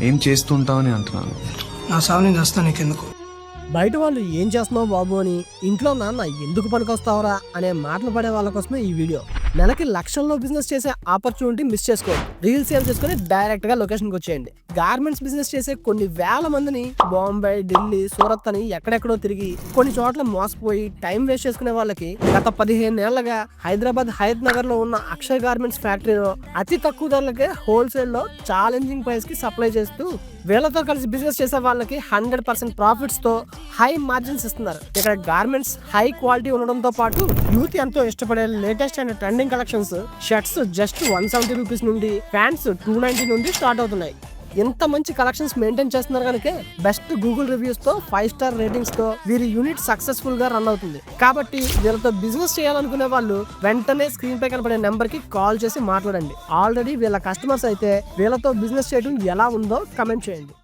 ఏం చేస్తుంటావని అంటున్నాను. నా సావు నేను చేస్తాను, నీకెందుకు? బయట వాళ్ళు ఏం చేస్తున్నావు బాబు అని, ఇంట్లో నాన్న ఎందుకు పనికొస్తావురా అనే మాటలు పడే వాళ్ళ కోసమే ఈ వీడియో. నెలకి లక్షల్లో బిజినెస్ చేసే ఆపర్చునిటీ మిస్ చేసుకోండి. రీల్ సేవ్ చేసుకుని డైరెక్ట్ గా లొకేషన్కి వచ్చేయండి. గార్మెంట్స్ బిజినెస్ చేసే కొన్ని వేల మందిని బాంబే, ఢిల్లీ, సూరత్ అని ఎక్కడెక్కడో తిరిగి కొన్ని చోట్ల మోసపోయి టైం వేస్ట్ చేసుకునే వాళ్ళకి గత 15 ఏళ్లుగా హైదరాబాద్ హయత్ నగర్ లో ఉన్న అక్షయ్ గార్మెంట్స్ ఫ్యాక్టరీలో అతి తక్కువ ధరలకే హోల్సేల్ లో ఛాలెంజింగ్ ప్రైస్ కి సప్లై చేస్తూ వీళ్ళతో కలిసి బిజినెస్ చేసే వాళ్ళకి 100% ప్రాఫిట్స్ తో హై మార్జిన్స్ ఇస్తున్నారు. ఇక్కడ గార్మెంట్స్ హై క్వాలిటీ ఉండడంతో పాటు యూత్ ఎంతో ఇష్టపడే latest and trending collections, shirts just 170 rupees నుండి, ప్యాంట్స్ 290 నుండి స్టార్ట్ అవుతున్నాయి. ఎంత మంచి కలెక్షన్స్ మెయింటైన్ చేస్తున్నారు కనుక బెస్ట్ గూగుల్ రివ్యూస్ తో 5 స్టార్ రేటింగ్స్ తో వీరి యూనిట్ సక్సెస్ఫుల్ గా రన్ అవుతుంది. కాబట్టి వీళ్ళతో బిజినెస్ చేయాలనుకునే వాళ్ళు వెంటనే స్క్రీన్ పై కనపడే నెంబర్ కి కాల్ చేసి మాట్లాడండి. ఆల్రెడీ వీళ్ళ కస్టమర్స్ అయితే వీళ్ళతో బిజినెస్ చేయడం ఎలా ఉందో కమెంట్ చేయండి.